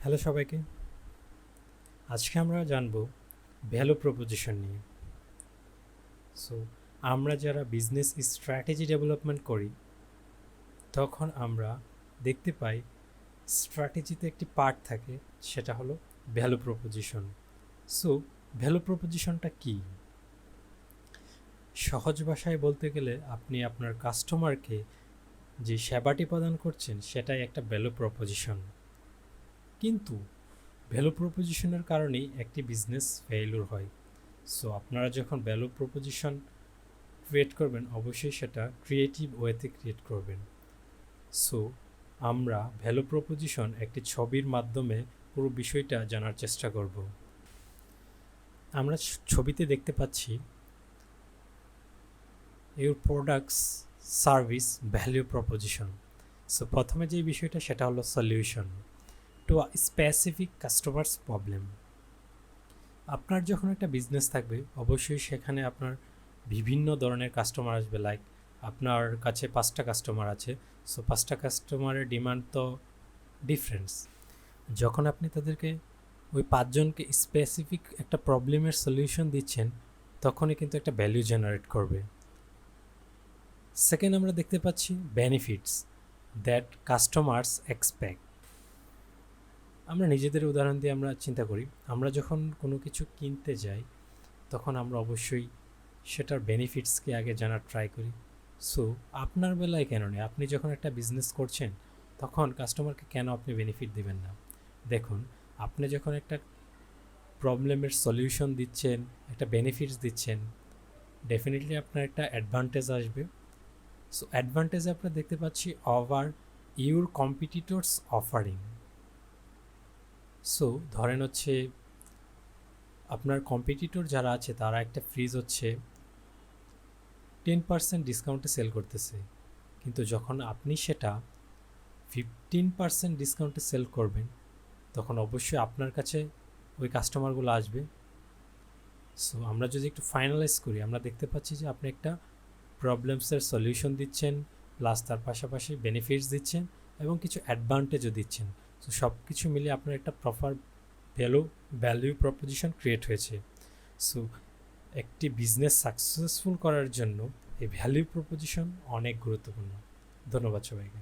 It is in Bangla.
হ্যালো সবাইকে। আজকে আমরা জানব ভ্যালু প্রপোজিশন নিয়ে। সো আমরা যারা বিজনেস স্ট্র্যাটেজি ডেভেলপমেন্ট করি তখন আমরা দেখতে পাই স্ট্র্যাটেজিতে একটি পার্ট থাকে, সেটা হলো ভ্যালু প্রপোজিশন। সো ভ্যালু প্রপোজিশনটা কী? সহজ ভাষায় বলতে গেলে আপনি আপনার কাস্টমারকে যে সেবাটি প্রদান করছেন সেটাই একটা ভ্যালু প্রপোজিশন। কিন্তু ভ্যালু প্রপোজিশনের কারণেই একটি বিজনেস ফেইলিউর হয়। সো আপনারা যখন ভ্যালু প্রপোজিশন ক্রিয়েট করবেন অবশ্যই সেটা ক্রিয়েটিভ ওয়েতে ক্রিয়েট করবেন। সো আমরা ভ্যালু প্রপোজিশন একটি ছবির মাধ্যমে পুরো বিষয়টা জানার চেষ্টা করব। আমরা ছবিতে দেখতে পাচ্ছি your products service value proposition. So প্রথমে যে বিষয়টা সেটা হলো solution to a specific customers problem. আপনার যখন একটা বিজনেস থাকবে অবশ্যই সেখানে আপনার বিভিন্ন ধরনের কাস্টমার আসবে। লাইক আপনার কাছে 5টা কাস্টমার আছে, সো 5টা কাস্টমারের ডিমান্ড তো ডিফারেন্স। যখন আপনি তাদেরকে ওই 5জনকে স্পেসিফিক একটা প্রবলেমের সলিউশন দিচ্ছেন তখনই কিন্তু একটা ভ্যালু জেনারেট করবে। সেকেন্ড, আমরা দেখতে পাচ্ছি বেনিফিটস দ্যাট কাস্টমার্স এক্সপেক্ট। আমরা নিজেদের উদাহরণ দিয়ে আমরা চিন্তা করি, আমরা যখন কোনো কিছু কিনতে যাই তখন আমরা অবশ্যই সেটার বেনিফিটসকে আগে জানার ট্রাই করি। সো আপনার বেলায় কেন নেই? আপনি যখন একটা বিজনেস করছেন তখন কাস্টমারকে কেন আপনি বেনিফিট দিবেন না? দেখুন, আপনি যখন একটা প্রবলেমের সলিউশন দিচ্ছেন, একটা বেনিফিটস দিচ্ছেন, ডেফিনেটলি আপনার একটা অ্যাডভান্টেজ আসবে। সো অ্যাডভান্টেজে আমরা দেখতে পাচ্ছি over your competitors offering. So ধরেন হচ্ছে আপনার কম্পিটিটর যারা আছে তারা একটা ফ্রিজ হচ্ছে 10% ডিসকাউন্টে সেল করতেছে, কিন্তু যখন আপনি সেটা 15% ডিসকাউন্টে সেল করবেন তখন অবশ্যই আপনার কাছে ওই কাস্টমারগুলো আসবে। সো আমরা যদি একটু ফাইনালাইজ করি, আমরা দেখতে পাচ্ছি যে আপনি একটা প্রবলেমসের সলিউশন দিচ্ছেন, প্লাস তার পাশাপাশি বেনিফিটস দিচ্ছেন এবং কিছু অ্যাডভান্টেজও দিচ্ছেন। সো সব কিছু মিলিয়ে আপনার একটা প্রপার ভ্যালু প্রপোজিশন ক্রিয়েট হয়েছে। সো একটি বিজনেস সাকসেসফুল করার জন্য এই ভ্যালু প্রপোজিশন অনেক গুরুত্বপূর্ণ। ধন্যবাদ সবাইকে।